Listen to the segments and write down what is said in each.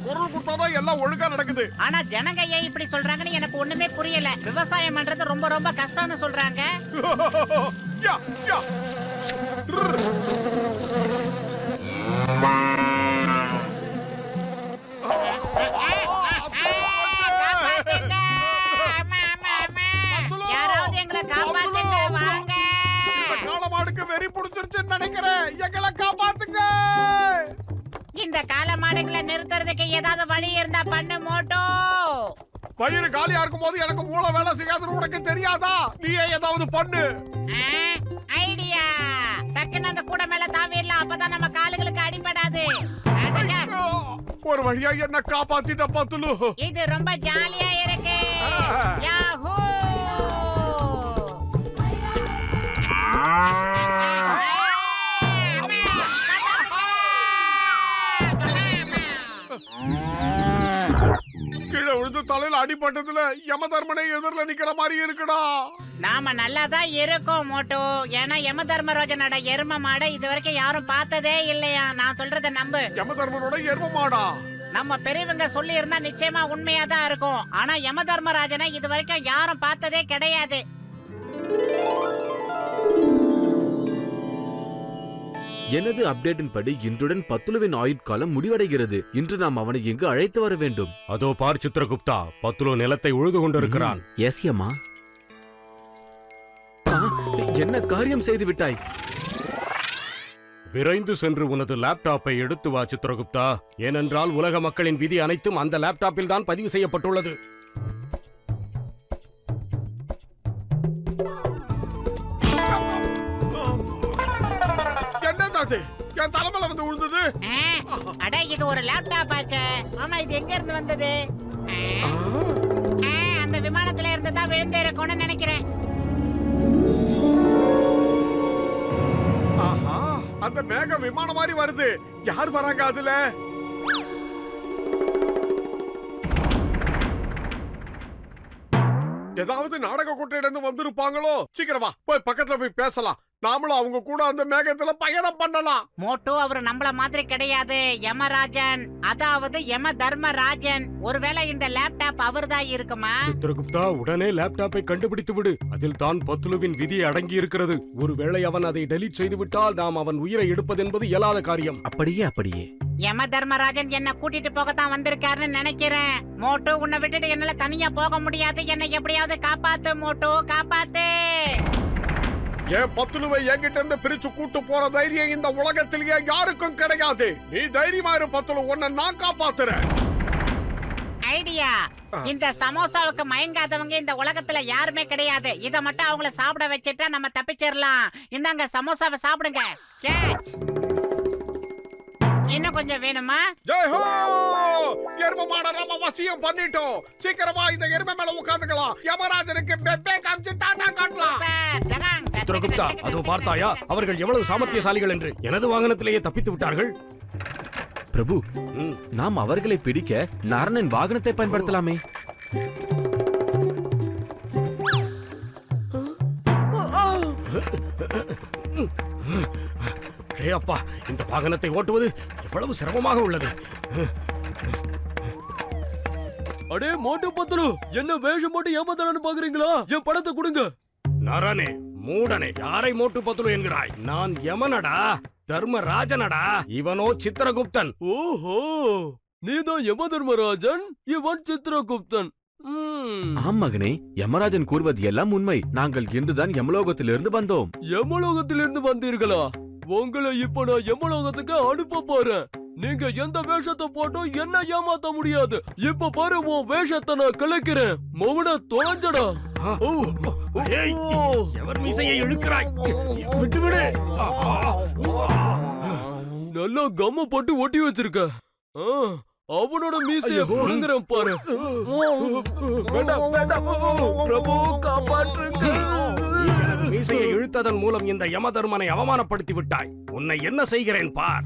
குரல் கொடுத்தாதான் எல்லாம் ஒழுங்கா நடக்குது. ஆனா ஜனங்க ஏன் இப்படி சொல்றாங்கன்னு எனக்கு ஒண்ணுமே புரியல. விவசாயம் பண்றது ரொம்ப ரொம்ப கஷ்டம்னு சொல்றாங்க. யா யா யாராவது எங்களை காப்பாத்துங்க, வாங்க. காளமாடுக்கு வெறி புடிச்சிருச்சுன்னு நினைக்கிறேன். எங்களை காப்பாத்துங்க. இந்த காளமாடுகளை நிறுத்துறதுக்கு ஏதாவது வழி இருந்தா பண்ணு மோட்டோ. வயிறு காலியா இருக்கும் போது எனக்கு மூளை வேலை செய்யாதுன்னு உனக்கு தெரியாதா? நீயே ஏதாவது பண்ணு. ஐடியா. டக்குன்னு அந்த கூட மேல தாவிடலாம், அப்பதான் நம்ம காலுகளுக்கு அடிபடாது. ஒரு வழியா என்ன காப்பாத்திட்ட பத்துலு. இது ரொம்ப ஜாலியா இருக்கு. யாஹூ. கீழே விழுந்து தலையில அடிபட்டதுல யமதர்மனை எதிரில நிக்கிற மாதிரி இருக்குடா. நாம நல்லாதான் இருக்கோம் மோட்டோ. ஏன்னா யம தர்மராஜனோட எரும மாடை இது வரைக்கும் யாரும் பார்த்ததே இல்லையா. நான் சொல்றத நம்பு. யமதர்மனோட எரும மாடா? நம்ம பெரியவங்க சொல்லி இருந்தா நிச்சயமா உண்மையா தான் இருக்கும். ஆனா யம தர்மராஜனை இது வரைக்கும் யாரும் பார்த்ததே கிடையாது. எனது அப்டேட்டின் படி இன்றுடன் பத்துலுவின் ஆயுட்காலம் முடிவடைகிறது. இன்று நாம் அவனை எங்கு அழைத்து வர வேண்டும்? அதோ பார் சித்திரகுப்தா, பத்துலு நிலத்தை உழுது கொண்டிருக்கிறான். எஸ் யமா. என்ன காரியம் செய்து விட்டாய்? விரைந்து சென்று உனது லேப்டாப்பை எடுத்து வா சித்திரகுப்தா. ஏனென்றால் உலக மக்களின் விதி அனைத்தும் அந்த லேப்டாப்பில் தான் பதிவு செய்யப்பட்டுள்ளது. என் தலைமையில வந்து விழுந்தது. அட இது ஒரு லேப்டாப் ஆச்சு. ஆமா, இது எங்க இருந்து வந்தது? அந்த விமானத்துல இருந்து தான் விழுந்து இருக்கும்னு நினைக்கிறேன். ஆஹா, அந்த மேக விமானம் மாதிரி வருது. யார் வராங்க அதுல? ஏதாவது நாடக கோட்டையிலிருந்து வந்திருப்பாங்களோ? சீக்கிரமா போய் பக்கத்துல போய் பேசலாம். நாமளும் அவங்க கூட அந்த மேகத்துல பயணம் பண்ணலாம். மோட்டோ அவர் நம்மள மாதிரி கிடையாது. யமராஜன், அதாவது யம தர்மராஜன். ஒருவேளை இந்த லேப்டாப் அவர்தான் இருக்குமா? சித்திரகுப்தா, உடனே லேப்டாப்பை கண்டுபிடித்து விடு. அதில் தான் பத்துலுவின் விதி அடங்கி இருக்கிறது. ஒருவேளை அவன் அதை டெலீட் செய்து விட்டால் நாம் அவன் உயிரை எடுப்பது என்பது இயலாத காரியம். அப்படியே யம தர்மராஜன் என்ன கூட்டிட்டு போகத்தான் வந்திருக்காருன்னு நினைக்கிறேன். மோட்டோ, உன்னை விட்டுட்டு என்னால தனியா போக முடியாது. என்னை எப்படியாவது காப்பாத்து மோட்டோ, காப்பாத்து. என் பத்துலுவை என்கிட்ட இருந்து பிரிச்சு கூட்டு போற தைரியம் இந்த உலகத்திலேயே யாருக்கும் கிடையாது. நீ தைரியமா இரு பத்துலு, உன்னை நான் காப்பாத்துறேன். ஐடியா. இந்த சமோசாவுக்கு மயங்காதவங்க இந்த உலகத்துல யாருமே கிடையாது. இத மட்டும் அவங்கள சாப்பிட வச்சிட்டா நம்ம தப்பிச்சிடலாம். இந்தாங்க சமோசாவை சாப்பிடுங்க. இன்னும் கொஞ்சம் வேணுமா? ஜெய் ஹோ! எரும மாட நம்ம வசியம் பண்ணிட்டோம். சீக்கிரமா இந்த எரும மேல உட்கார்ந்துக்கலாம். யமராஜனுக்கு பெப்பே காமிச்சு டாடா காட்டலாம். சித்திரகுப்தா, அதோ பார்த்தாயா அவர்கள் எவ்வளவு சாமர்த்தியசாலிகள் என்று. எனது வாகனத்திலேயே தப்பித்து விட்டார்கள். பிரபு, நாம் அவர்களை பிடிக்க நாரணன் வாகனத்தை பயன்படுத்தலாமே. அப்பா, இந்த வாகனத்தை ஓட்டுவது எவ்வளவு சிரமமாக உள்ளது. அடே மோட்டு பத்துலு, என்ன வேஷம் போட்டு ஏமாத்தலான்னு பாக்குறீங்களா? என் படத்தை கொடுங்க. நரனே, மூடனே, யாரை மோட்டு பத்துலு என்கிறாய்? நான் யமனடா, தர்மராஜனடா. இவனோ சித்திரகுப்தன். ஓஹோ, நீதான் யம தர்மராஜன், இவன் சித்திரகுப்தன். ஆம் மகனே, யமராஜன் கூறுவது எல்லாம் உண்மை. நாங்கள் இன்றுதான் யமலோகத்திலிருந்து வந்தோம். யமலோகத்திலிருந்து வந்தீர்களா? உங்களை இப்ப நான் யமலோகத்துக்கு அனுப்ப போறேன். நீங்க எந்த வேஷத்தை போட்டும் என்ன ஏமாத்த முடியாது. இப்ப பாரு, உன் வேஷத்தை நான் கலைக்கிறேன். மௌன தொலைஞ்சடா. எவர் மீசையை இழுக்கிறாய்? விட்டுவிடு. நல்லா கம்ம போட்டு ஒட்டி வச்சிருக்க. அவனோட மீசையை புடுங்குறேன் பாரு. பிரபு, காப்பாற்றுங்க. மீசையை இழுத்ததன் மூலம் இந்த யமதர்மனை அவமானப்படுத்தி விட்டாய். உன்னை என்ன செய்கிறேன் பார்.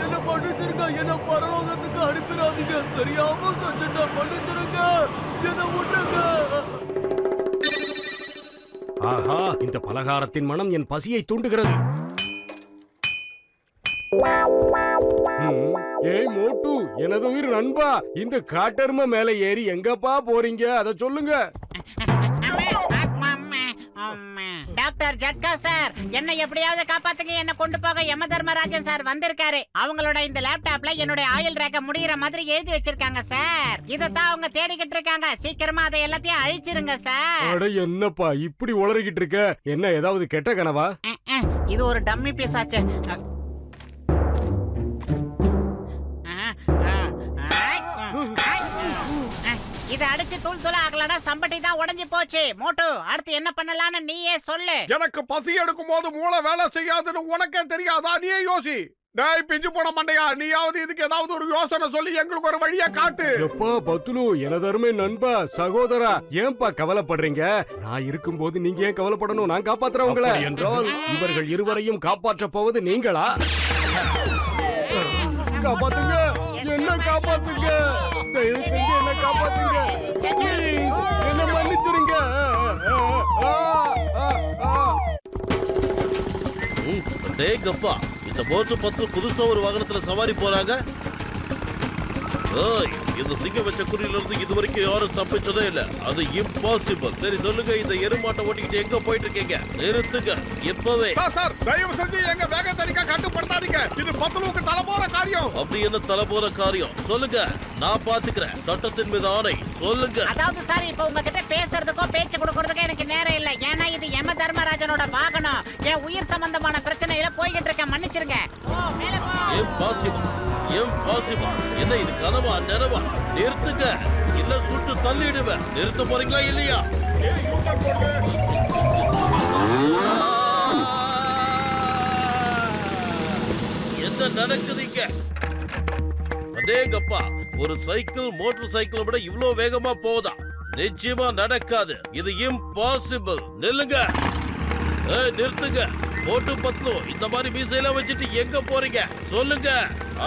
என்ன பண்ணிச்சிருக்க? என்ன பரலோகத்துக்கு அனுப்பிடாதீங்க. தெரியாம செஞ்சுட்டா, பண்ணிச்சிருங்க. என்ன விட்டுங்க. ஆஹா, இந்த பலகாரத்தின் மனம் என் பசியை தூண்டுகிறது. ஏய் மோட்டு, எனது உயிர் நண்பா, இந்த காட்டெருமை மேல ஏறி எங்கப்பா போறீங்க? அத சொல்லுங்க. டாக்டர் ஜட்கா சார், என்ன எப்படியாவது காப்பாத்துங்க. என்ன கொண்டு போக யம தர்மராஜன் சார் வந்திருக்காரு. அவங்களோட இந்த லேப்டாப்ல என்னோட ஆயில் ரேக்க முடியற மாதிரி எழுதி வச்சிருக்காங்க சார். இதத்தான் அவங்க தேடிக்கிட்டு இருக்காங்க. சீக்கிரமா அதை எல்லாத்தையும் அழிச்சிருங்க சார். அட என்னப்பா இப்படி உளறிக்கிட்டு இருக்க? என்ன ஏதாவது கெட்ட கனவா? இது ஒரு டம்மி பீஸ் ஆச்சு. இத அடிச்சு தூள் தூள் ஆகலனா சம்பட்டி தான் உடைஞ்சு போச்சு. மோட்டு, அடுத்து என்ன பண்ணலாம்னு நீயே சொல்லு. எனக்கு பசி எடுக்கும் போது மூளை வேலை செய்யாதுன்னு உனக்கே தெரியாதா? நீயே யோசி. டேய் பிஞ்சு போன மண்டையா, நீயாவது இதுக்கு ஏதாவது ஒரு யோசனை சொல்லி எங்களுக்கு ஒரு வழியை காட்டு. எப்பா பத்துலு, எனது அருமை நண்பா, சகோதரா, ஏன்பா கவலைப்படுறீங்க? நான் இருக்கும்போது நீங்க ஏன் கவலைப்படணும்? நான் காப்பாத்துறேன் உங்களை. என்றால் இவர்கள் இருவரையும் காப்பாற்ற போவது நீங்களா? காப்பாத்துங்க, என்ன காப்பாத்துங்க, தயவு செஞ்சு என்ன காப்பாத்துங்க. Please, என்ன மன்னிச்சிருங்க. டேங்கப்பா, இந்த போட்டு பத்து புதுசா ஒரு வாகனத்துல சவாரி போறாங்க. ஓய், இந்த சிங்கம் வச்ச குறியில இருந்து இது வரைக்கும் யாரும் தப்பிச்சதே இல்ல. அது இம்பாசிபிள். சரி சொல்லுங்க, இந்த எருமாட்டை ஓட்டிக்கிட்டு எங்க போயிட்டு இருக்கீங்க? நிறுத்துங்க இப்பவே. சார் தயவு செஞ்சு எங்க வேக தனிக்கா கட்டுப்படுத்தாதீங்க. இது பத்துலுக்கு தலை போற காரியம். அப்படி என்ன தலை போற காரியம்? சொல்லுங்க, நான் பாத்துக்கிறேன். சட்டத்தின் மீது ஆணை. சொல்லுங்க. அதாவது சார், இப்ப உங்ககிட்ட பேசுறதுக்கோ பேச்சு கொடுக்கறதுக்கோ எனக்கு நேரம் இல்ல. ஏன்னா இது யம தர்மராஜனோட வாகனம். என் உயிர் சம்பந்தமான பிரச்சனையில போய்கிட்டு இருக்கேன். மன்னிச்சிருங்க. மேலே போ. Impossible, impossible. என்ன இது கனவா நினைவா? நிறுத்துங்க, இல்ல சுட்டு தள்ளிடுவேன். நிறுத்த போறீங்களா இல்லையா? என்ன நடக்குதுங்க? அடேங்கப்பா, ஒரு சைக்கிள் மோட்டார் சைக்கிளை விட இவ்வளவு வேகமா போதா? நிச்சயமா நடக்காது. இது இம்பாசிபிள். நில்லுங்க, நிறுத்துங்க. போட்டு பத்து இந்த மாதிரி மீசையெல்லாம் வச்சுட்டு எங்க போறீங்க? சொல்லுங்க.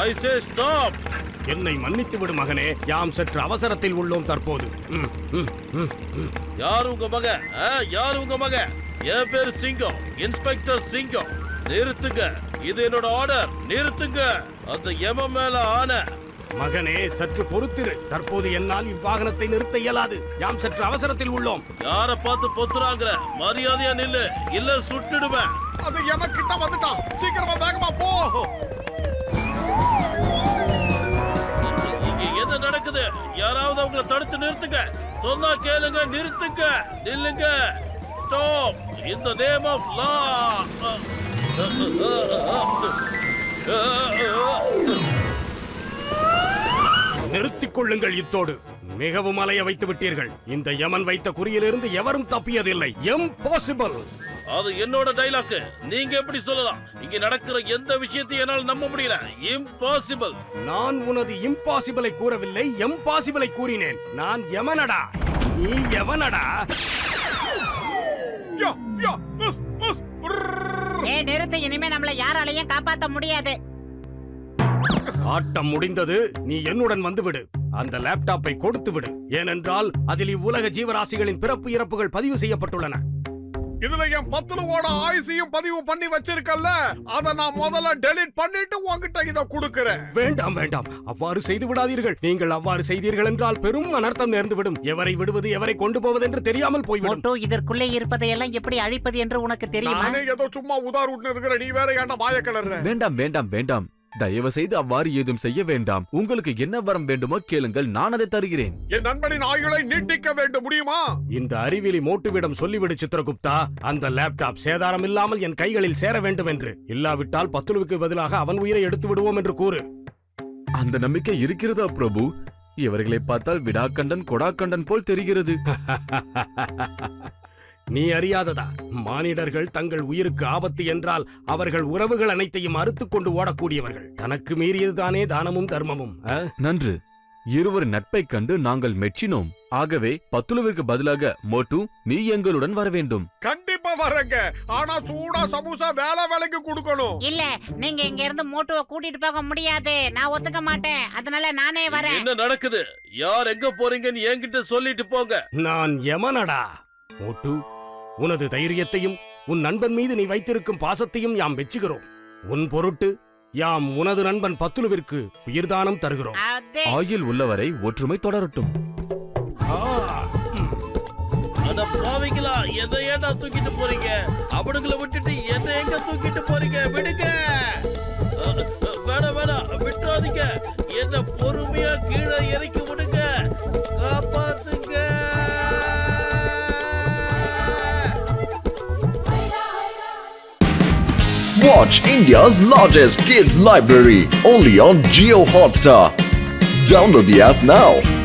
ஐ சே ஸ்டாப். என்னை மன்னித்து விடு மகனே, யாம் சற்று அவசரத்தில் உள்ளோம் தற்போது. யார் உங்க மக? யார் உங்க மக? என் பேரு சிங்கம், இன்ஸ்பெக்டர் சிங்கம். நிறுத்துங்க, இது என்னோட ஆர்டர். நிறுத்துங்க. அந்த யம மேல ஆன. மகனே சற்று பொறுத்திரு. தற்போது என்னால் இவ்வாகனத்தை நிறுத்த இயலாது. யாம் சற்று அவசரத்தில் உள்ளோம். யார பார்த்து பொத்துறாங்க? மரியாதையா நில்லு, இல்ல சுட்டுடுவேன். அது எமக்கிட்ட வந்துட்டான். சீக்கிரமா வேகமா போ. இங்க என்ன நடக்குது? யாராவது அவங்கள தடுத்து நிறுத்துங்க. சொன்னா கேளுங்க. நிறுத்துங்க, நில்லுங்க. Stop in the name of law. நிறுத்திக் கொள்ளுங்கள். இத்தோடு மிகவும் அலைய வைத்து விட்டீர்கள். இந்த யமன் வைத்த குறியிலிருந்து எவரும் தப்பியதில்லை. இம்பாசிபிள். அது என்னோட டைலாக். நீங்க எப்படி சொல்லலாம்? இங்க நடக்கிற எந்த விஷயத்தையும் என்னால் நம்ப முடியல. இம்பாசிபிள். நான் உனது இம்பாசிபிளை கூறவில்லை, எம்பாசிபிளை கூறினேன். நான் யமனடா, நீ எவனடா? யா யா மிஸ் மிஸ். ஏய் நிறுத்து, இனிமே நம்மள யாராலையும் காப்பாத்த முடியாது. ஆட்டம் முடிந்தது. நீ என்னுடன் வந்துவிடு. அந்த லேப்டாப்பை கொடுத்து விடு. ஏனென்றால் அதில் இவ்வுலக ஜீவராசிகளின் பிறப்பு இறப்புகள் பதிவு செய்யப்பட்டுள்ளன. இதுல என் பத்துலுவோட ஆயுசையும் பதிவு பண்ணி வச்சிருக்கல்ல, அத நான் முதல்ல டெலீட் பண்ணிட்டு உன்கிட்ட இத குடுக்கறேன். வேண்டாம் வேண்டாம், அவ்வாறு செய்து விடாதீர்கள். நீங்கள் அவ்வாறு செய்தீர்கள் என்றால் பெரும் அனர்த்தம் நேர்ந்துவிடும். எவரை விடுவது எவரை கொண்டு போவது என்று தெரியாமல் போய்விடும். மோட்டோ, இதற்குள்ளே இருப்பதையெல்லாம் எப்படி அழிப்பது என்று உனக்கு தெரியுமா? நானே ஏதோ சும்மா உதார் விட்டு இருக்கிற, நீ வேற ஏன்டா வாய கிளற? வேண்டாம் வேண்டாம் வேண்டாம், தயவு செய்து அவ்வாறு ஏதும் செய்ய வேண்டாம். உங்களுக்கு என்ன வரம் வேண்டுமோ கேளுங்கள், நான் அதை தருகிறேன். என் நண்பனின் ஆயுளை நீட்டிக்க வேண்டும். முடியுமா? இந்த அறிவிலி மோட்டுவிடம் சொல்லிவிடு சித்திரகுப்தா, அந்த லேப்டாப் சேதாரம் இல்லாமல் என் கைகளில் சேர வேண்டும் என்று. இல்லாவிட்டால் பத்துலுவுக்கு பதிலாக அவன் உயிரை எடுத்து விடுவோம் என்று கூறு. அந்த நம்பிக்கை இருக்கிறதா பிரபு? இவர்களை பார்த்தால் விடாக்கண்டன் கொடாக்கண்டன் போல் தெரிகிறது. நீ அறியாததா? மானிடர்கள் தங்கள் உயிருக்கு ஆபத்து என்றால் அவர்கள் உறவுகள் அனைத்தையும் அறுத்துக் கொண்டு ஓடக்கூடியவர்கள். தனக்கு மீறியதுதானே தானமும் தர்மமும். நன்று. இருவர் நட்பை கண்டு நாங்கள் மெச்சினோம். ஆகவே பத்துலுவிற்கு பதிலாக மோட்டு, நீ எங்களுடன் வர வேண்டும். கண்டிப்பா வரங்க. ஆனா சூடா சமோசா வேலைக்கு கொடுக்கணும். இல்ல, நீங்க இங்க இருந்து மோட்டோவை கூட்டிட்டு போக முடியாது. நான் ஒத்துக்க மாட்டேன். அதனால நானே வரேன். என்ன நடக்குது? யார் எங்க போறீங்கன்னு என்கிட்ட சொல்லிட்டு போங்க. நான் யமனடா. மோட்டு, உனது தைரியத்தையும் உன் நண்பன் மீது நீ வைத்திருக்கும் பாசத்தையும் யாம் மெச்சுகிறோம். உன் பொருட்டு யாம் உனது நண்பன் பத்துலுவிற்கு உயிர்தானம் தருகிறோம். அது ஆயுள் உள்ளவரை ஒற்றுமை தொடரட்டும். அட பாவிங்களா, என்ன ஏன்டா தூக்கிட்டு போறீங்க? அவனுங்களை விட்டுட்டு என்ன எங்க தூக்கிட்டு போறீங்க? விடுங்க. வேணாம் வேணாம், விட்டுறாதீங்க. என்ன பொறுமையா கீழே இறக்கி விடுங்க. காப்பாத்துங்க. Watch India's largest kids library only on Jio Hotstar. Download the app now.